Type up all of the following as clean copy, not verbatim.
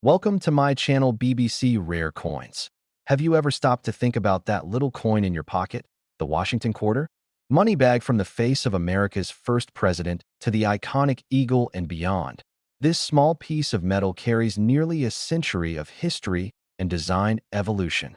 Welcome to my channel BBC Rare Coins. Have you ever stopped to think about that little coin in your pocket, the Washington quarter? Money bag from the face of America's first president to the iconic eagle and beyond. This small piece of metal carries nearly a century of history and design evolution.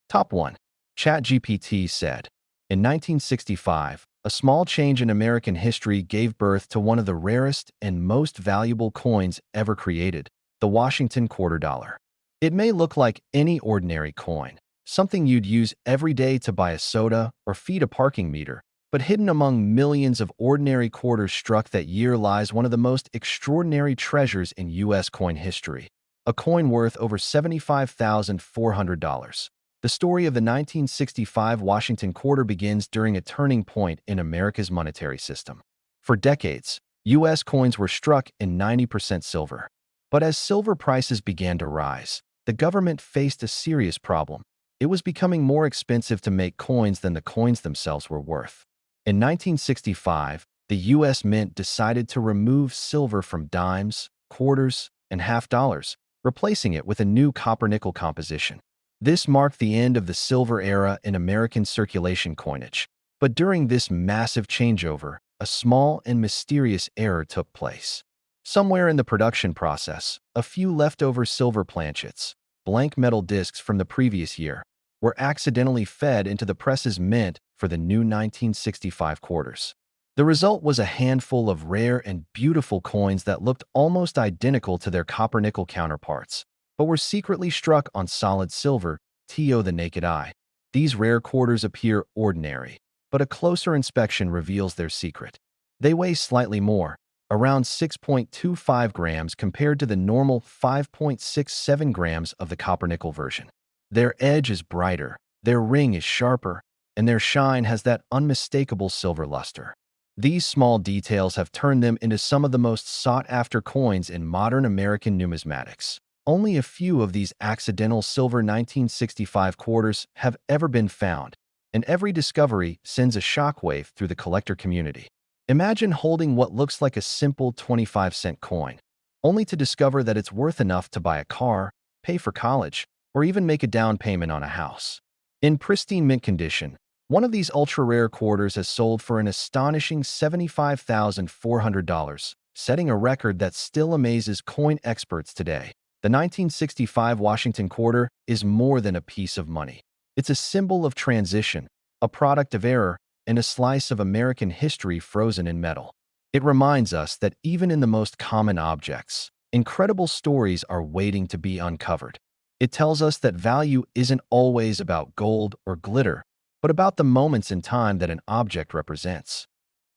Top 1. ChatGPT said, in 1965, a small change in American history gave birth to one of the rarest and most valuable coins ever created, the Washington quarter dollar. It may look like any ordinary coin, something you'd use every day to buy a soda or feed a parking meter, but hidden among millions of ordinary quarters struck that year lies one of the most extraordinary treasures in U.S. coin history, a coin worth over $75,400. The story of the 1965 Washington quarter begins during a turning point in America's monetary system. For decades, U.S. coins were struck in 90% silver. But as silver prices began to rise, the government faced a serious problem. It was becoming more expensive to make coins than the coins themselves were worth. In 1965, the U.S. Mint decided to remove silver from dimes, quarters, and half dollars, replacing it with a new copper-nickel composition. This marked the end of the silver era in American circulation coinage. But during this massive changeover, a small and mysterious error took place. Somewhere in the production process, a few leftover silver planchets, blank metal discs from the previous year, were accidentally fed into the press's mint for the new 1965 quarters. The result was a handful of rare and beautiful coins that looked almost identical to their copper-nickel counterparts, but were secretly struck on solid silver, to the naked eye. These rare quarters appear ordinary, but a closer inspection reveals their secret. They weigh slightly more, around 6.25 grams compared to the normal 5.67 grams of the copper-nickel version. Their edge is brighter, their ring is sharper, and their shine has that unmistakable silver luster. These small details have turned them into some of the most sought-after coins in modern American numismatics. Only a few of these accidental silver 1965 quarters have ever been found, and every discovery sends a shockwave through the collector community. Imagine holding what looks like a simple 25-cent coin, only to discover that it's worth enough to buy a car, pay for college, or even make a down payment on a house. In pristine mint condition, one of these ultra-rare quarters has sold for an astonishing $75,400, setting a record that still amazes coin experts today. The 1965 Washington quarter is more than a piece of money. It's a symbol of transition, a product of error, and a slice of American history frozen in metal. It reminds us that even in the most common objects, incredible stories are waiting to be uncovered. It tells us that value isn't always about gold or glitter, but about the moments in time that an object represents.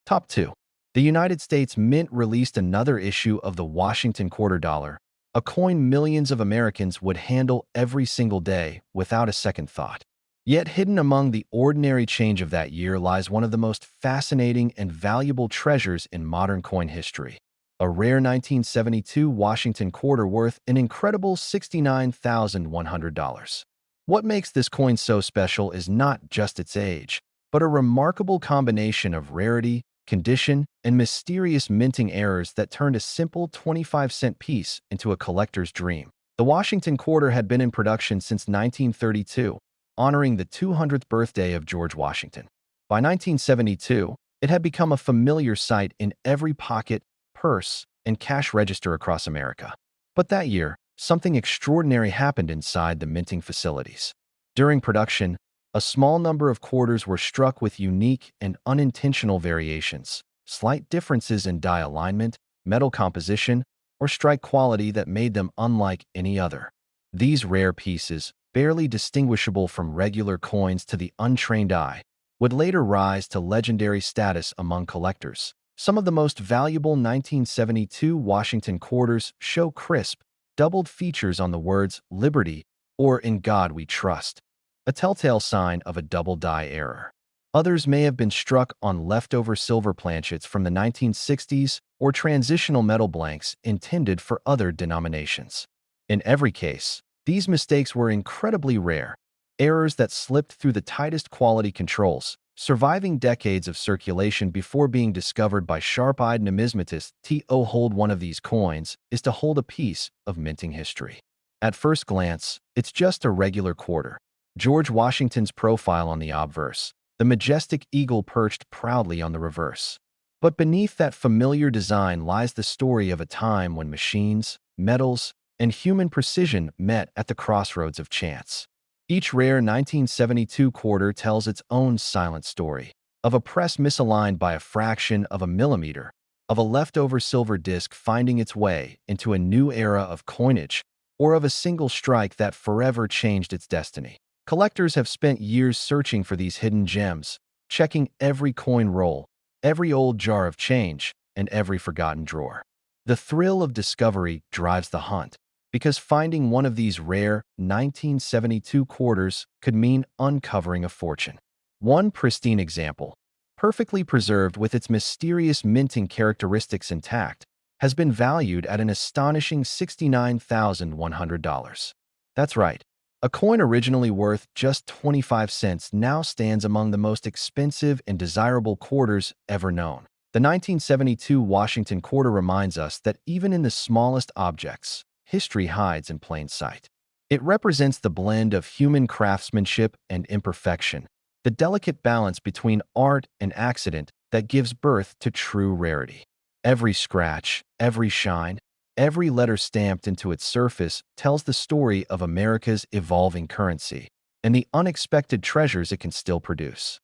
Top 2. The United States Mint released another issue of the Washington quarter dollar, a coin millions of Americans would handle every single day without a second thought. Yet hidden among the ordinary change of that year lies one of the most fascinating and valuable treasures in modern coin history. A rare 1972 Washington quarter worth an incredible $69,100. What makes this coin so special is not just its age, but a remarkable combination of rarity, condition, and mysterious minting errors that turned a simple 25-cent piece into a collector's dream. The Washington quarter had been in production since 1932, honoring the 200th birthday of George Washington. By 1972, it had become a familiar sight in every pocket, purse, and cash register across America. But that year, something extraordinary happened inside the minting facilities. During production, a small number of quarters were struck with unique and unintentional variations, slight differences in die alignment, metal composition, or strike quality that made them unlike any other. These rare pieces, barely distinguishable from regular coins to the untrained eye, would later rise to legendary status among collectors. Some of the most valuable 1972 Washington quarters show crisp, doubled features on the words "Liberty" or "In God We Trust," a telltale sign of a double die error. Others may have been struck on leftover silver planchets from the 1960s or transitional metal blanks intended for other denominations. In every case, these mistakes were incredibly rare, errors that slipped through the tightest quality controls, surviving decades of circulation before being discovered by sharp-eyed numismatists. To hold one of these coins is to hold a piece of minting history. At first glance, it's just a regular quarter. George Washington's profile on the obverse, the majestic eagle perched proudly on the reverse. But beneath that familiar design lies the story of a time when machines, metals, and human precision met at the crossroads of chance. Each rare 1972 quarter tells its own silent story of a press misaligned by a fraction of a millimeter, of a leftover silver disc finding its way into a new era of coinage, or of a single strike that forever changed its destiny. Collectors have spent years searching for these hidden gems, checking every coin roll, every old jar of change, and every forgotten drawer. The thrill of discovery drives the hunt, because finding one of these rare 1972 quarters could mean uncovering a fortune. One pristine example, perfectly preserved with its mysterious minting characteristics intact, has been valued at an astonishing $69,100. That's right. A coin originally worth just 25 cents now stands among the most expensive and desirable quarters ever known. The 1972 Washington quarter reminds us that even in the smallest objects, history hides in plain sight. It represents the blend of human craftsmanship and imperfection, the delicate balance between art and accident that gives birth to true rarity. Every scratch, every shine, every letter stamped into its surface tells the story of America's evolving currency and the unexpected treasures it can still produce.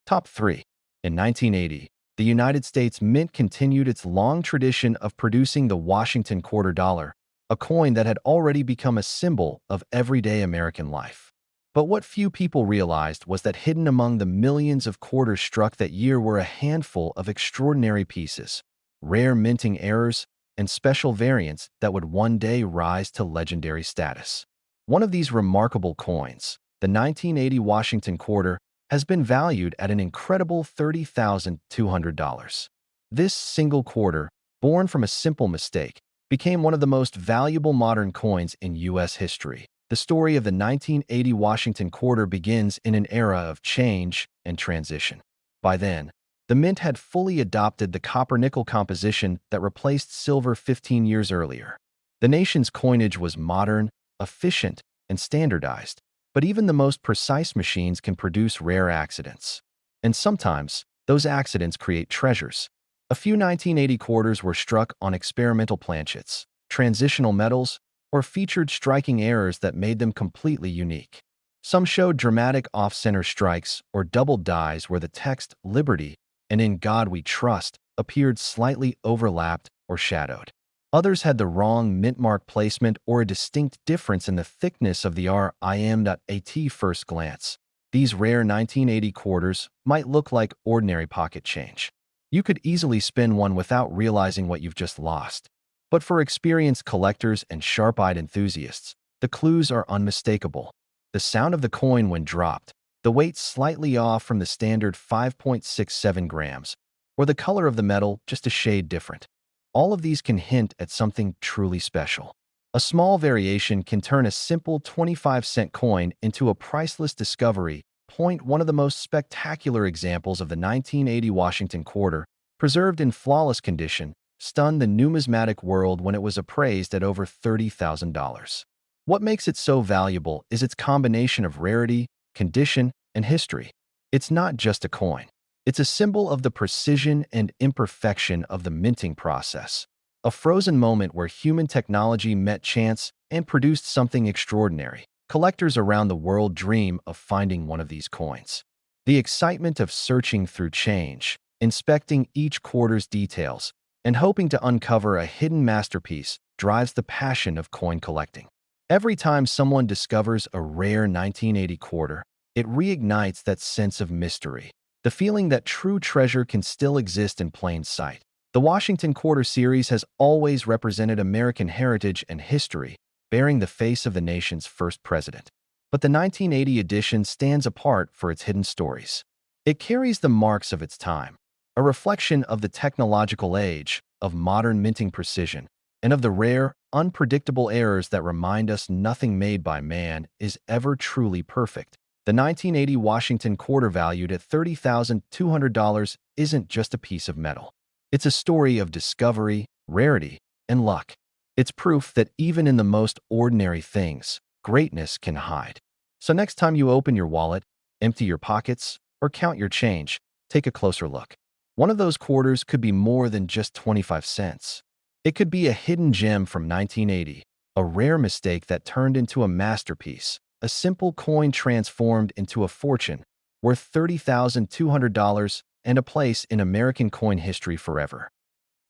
Top 3. In 1980, the United States Mint continued its long tradition of producing the Washington quarter dollar, a coin that had already become a symbol of everyday American life. But what few people realized was that hidden among the millions of quarters struck that year were a handful of extraordinary pieces, rare minting errors, and special variants that would one day rise to legendary status. One of these remarkable coins, the 1980 Washington quarter, has been valued at an incredible $30,200. This single quarter, born from a simple mistake, became one of the most valuable modern coins in U.S. history. The story of the 1980 Washington quarter begins in an era of change and transition. By then, the Mint had fully adopted the copper-nickel composition that replaced silver 15 years earlier. The nation's coinage was modern, efficient, and standardized, but even the most precise machines can produce rare accidents. And sometimes, those accidents create treasures. A few 1980 quarters were struck on experimental planchets, transitional metals, or featured striking errors that made them completely unique. Some showed dramatic off-center strikes or doubled dies where the text "Liberty" and "In God We Trust" appeared slightly overlapped or shadowed. Others had the wrong mint mark placement or a distinct difference in the thickness of the RIM.AT first glance. These rare 1980 quarters might look like ordinary pocket change. You could easily spin one without realizing what you've just lost. But for experienced collectors and sharp-eyed enthusiasts, the clues are unmistakable. The sound of the coin when dropped, the weight slightly off from the standard 5.67 grams, or the color of the metal just a shade different. All of these can hint at something truly special. A small variation can turn a simple 25-cent coin into a priceless discovery. One of the most spectacular examples of the 1980 Washington quarter, preserved in flawless condition, stunned the numismatic world when it was appraised at over $30,000. What makes it so valuable is its combination of rarity, condition, and history. It's not just a coin. It's a symbol of the precision and imperfection of the minting process, a frozen moment where human technology met chance and produced something extraordinary. Collectors around the world dream of finding one of these coins. The excitement of searching through change, inspecting each quarter's details, and hoping to uncover a hidden masterpiece drives the passion of coin collecting. Every time someone discovers a rare 1980 quarter, it reignites that sense of mystery, the feeling that true treasure can still exist in plain sight. The Washington Quarter series has always represented American heritage and history, bearing the face of the nation's first president. But the 1980 edition stands apart for its hidden stories. It carries the marks of its time, a reflection of the technological age, of modern minting precision, and of the rare, unpredictable errors that remind us nothing made by man is ever truly perfect. The 1980 Washington quarter, valued at $30,200, isn't just a piece of metal. It's a story of discovery, rarity, and luck. It's proof that even in the most ordinary things, greatness can hide. So next time you open your wallet, empty your pockets, or count your change, take a closer look. One of those quarters could be more than just 25 cents. It could be a hidden gem from 1980, a rare mistake that turned into a masterpiece, a simple coin transformed into a fortune worth $30,200 and a place in American coin history forever.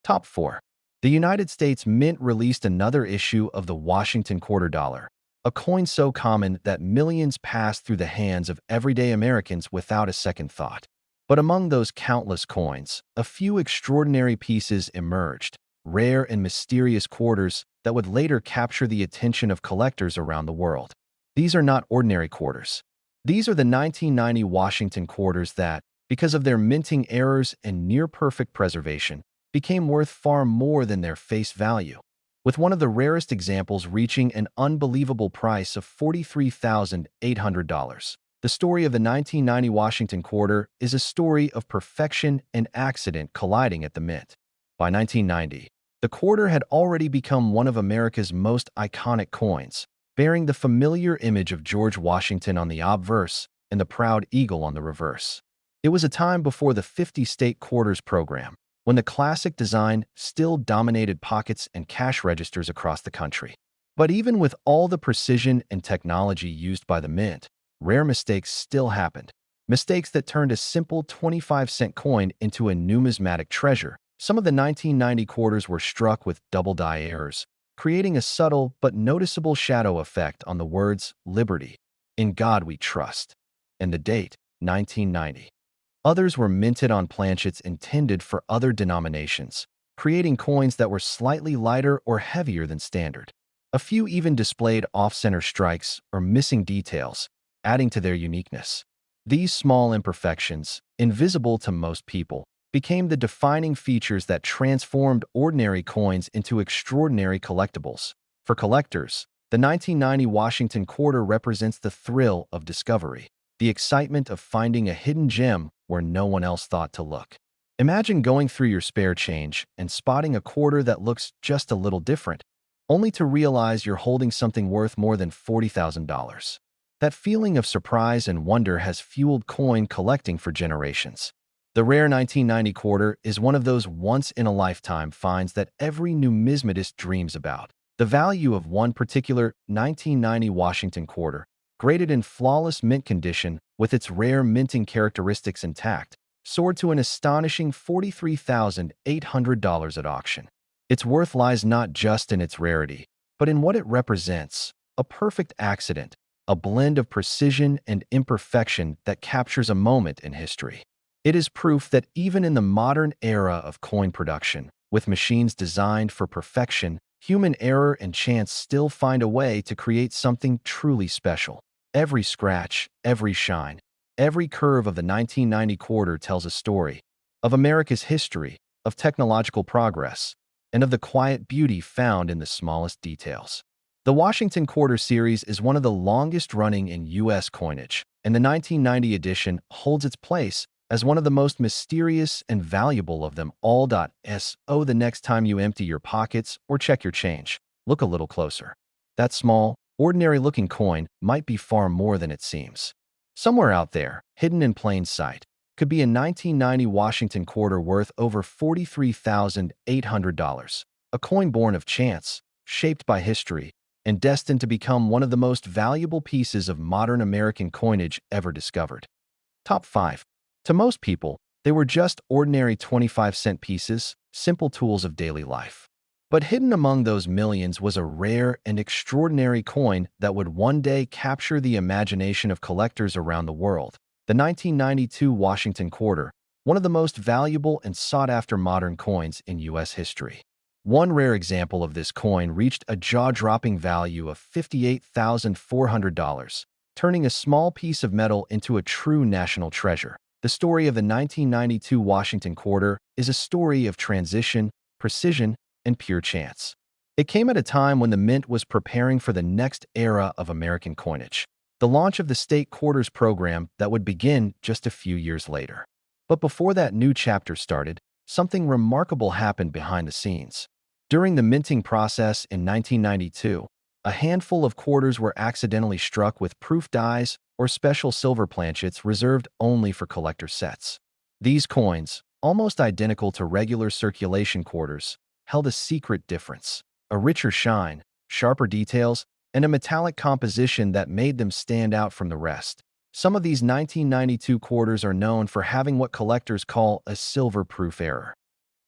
Top 4. The United States Mint released another issue of the Washington Quarter Dollar, a coin so common that millions pass through the hands of everyday Americans without a second thought. But among those countless coins, a few extraordinary pieces emerged, rare and mysterious quarters that would later capture the attention of collectors around the world. These are not ordinary quarters. These are the 1990 Washington quarters that, because of their minting errors and near-perfect preservation, became worth far more than their face value, with one of the rarest examples reaching an unbelievable price of $43,800. The story of the 1990 Washington Quarter is a story of perfection and accident colliding at the Mint. By 1990, the quarter had already become one of America's most iconic coins, bearing the familiar image of George Washington on the obverse and the proud eagle on the reverse. It was a time before the 50-state quarters program, when the classic design still dominated pockets and cash registers across the country. But even with all the precision and technology used by the Mint, rare mistakes still happened. Mistakes that turned a simple 25-cent coin into a numismatic treasure. Some of the 1990 quarters were struck with double-die errors, creating a subtle but noticeable shadow effect on the words "Liberty," "In God We Trust," and the date, 1990. Others were minted on planchets intended for other denominations, creating coins that were slightly lighter or heavier than standard. A few even displayed off-center strikes or missing details, adding to their uniqueness. These small imperfections, invisible to most people, became the defining features that transformed ordinary coins into extraordinary collectibles. For collectors, the 1990 Washington Quarter represents the thrill of discovery, the excitement of finding a hidden gem where no one else thought to look. Imagine going through your spare change and spotting a quarter that looks just a little different, only to realize you're holding something worth more than $40,000. That feeling of surprise and wonder has fueled coin collecting for generations. The rare 1990 quarter is one of those once-in-a-lifetime finds that every numismatist dreams about. The value of one particular 1990 Washington quarter, graded in flawless mint condition with its rare minting characteristics intact, soared to an astonishing $43,800 at auction. Its worth lies not just in its rarity, but in what it represents: a perfect accident, a blend of precision and imperfection that captures a moment in history. It is proof that even in the modern era of coin production, with machines designed for perfection, human error and chance still find a way to create something truly special. Every scratch, every shine, every curve of the 1990 quarter tells a story of America's history, of technological progress, and of the quiet beauty found in the smallest details. The Washington Quarter series is one of the longest-running in U.S. coinage, and the 1990 edition holds its place as one of the most mysterious and valuable of them all. So the next time you empty your pockets or check your change, look a little closer. That small, ordinary-looking coin might be far more than it seems. Somewhere out there, hidden in plain sight, could be a 1990 Washington Quarter worth over $43,800, a coin born of chance, shaped by history, and destined to become one of the most valuable pieces of modern American coinage ever discovered. Top 5. To most people, they were just ordinary 25-cent pieces, simple tools of daily life. But hidden among those millions was a rare and extraordinary coin that would one day capture the imagination of collectors around the world: the 1992 Washington Quarter, one of the most valuable and sought-after modern coins in U.S. history. One rare example of this coin reached a jaw-dropping value of $58,400, turning a small piece of metal into a true national treasure. The story of the 1992 Washington Quarter is a story of transition, precision, and pure chance. It came at a time when the Mint was preparing for the next era of American coinage, the launch of the state quarters program that would begin just a few years later. But before that new chapter started, something remarkable happened behind the scenes. During the minting process in 1992, a handful of quarters were accidentally struck with proof dies or special silver planchets reserved only for collector sets. These coins, almost identical to regular circulation quarters, held a secret difference: a richer shine, sharper details, and a metallic composition that made them stand out from the rest. Some of these 1992 quarters are known for having what collectors call a silver-proof error.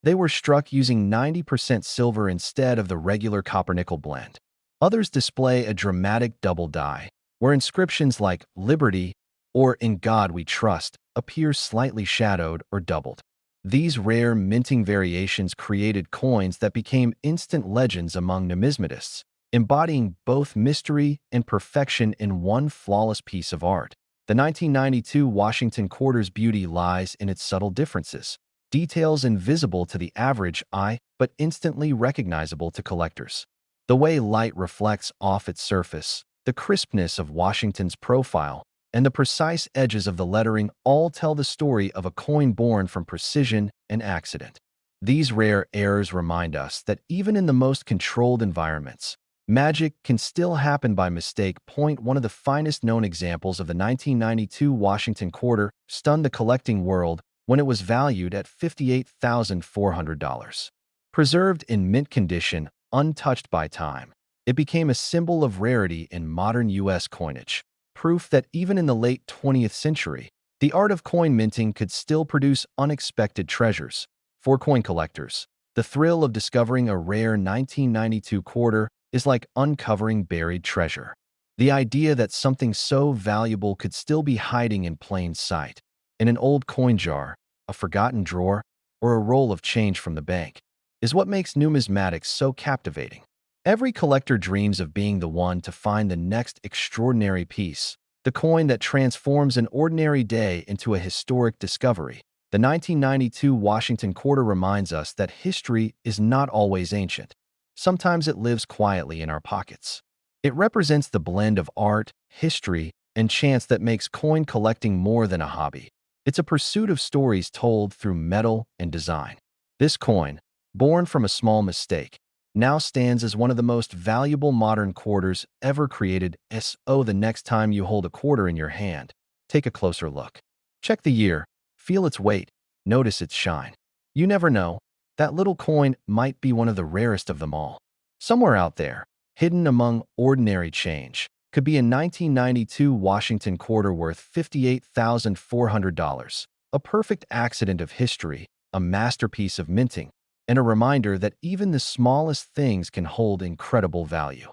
They were struck using 90% silver instead of the regular copper-nickel blend. Others display a dramatic double die, where inscriptions like "Liberty" or "In God We Trust" appear slightly shadowed or doubled. These rare minting variations created coins that became instant legends among numismatists, embodying both mystery and perfection in one flawless piece of art. The 1992 Washington quarter's beauty lies in its subtle differences, details invisible to the average eye but instantly recognizable to collectors. The way light reflects off its surface, the crispness of Washington's profile, and the precise edges of the lettering all tell the story of a coin born from precision and accident. These rare errors remind us that even in the most controlled environments, magic can still happen by mistake. One of the finest known examples of the 1992 Washington quarter stunned the collecting world when it was valued at $58,400. Preserved in mint condition, untouched by time, it became a symbol of rarity in modern U.S. coinage, proof that even in the late 20th century, the art of coin minting could still produce unexpected treasures. For coin collectors, the thrill of discovering a rare 1992 quarter is like uncovering buried treasure. The idea that something so valuable could still be hiding in plain sight, in an old coin jar, a forgotten drawer, or a roll of change from the bank, is what makes numismatics so captivating. Every collector dreams of being the one to find the next extraordinary piece, the coin that transforms an ordinary day into a historic discovery. The 1992 Washington quarter reminds us that history is not always ancient. Sometimes it lives quietly in our pockets. It represents the blend of art, history, and chance that makes coin collecting more than a hobby. It's a pursuit of stories told through metal and design. This coin, born from a small mistake, now stands as one of the most valuable modern quarters ever created. The next time you hold a quarter in your hand, take a closer look. Check the year, feel its weight, notice its shine. You never know, that little coin might be one of the rarest of them all. Somewhere out there, hidden among ordinary change, could be a 1992 Washington quarter worth $58,400, a perfect accident of history, a masterpiece of minting, and a reminder that even the smallest things can hold incredible value.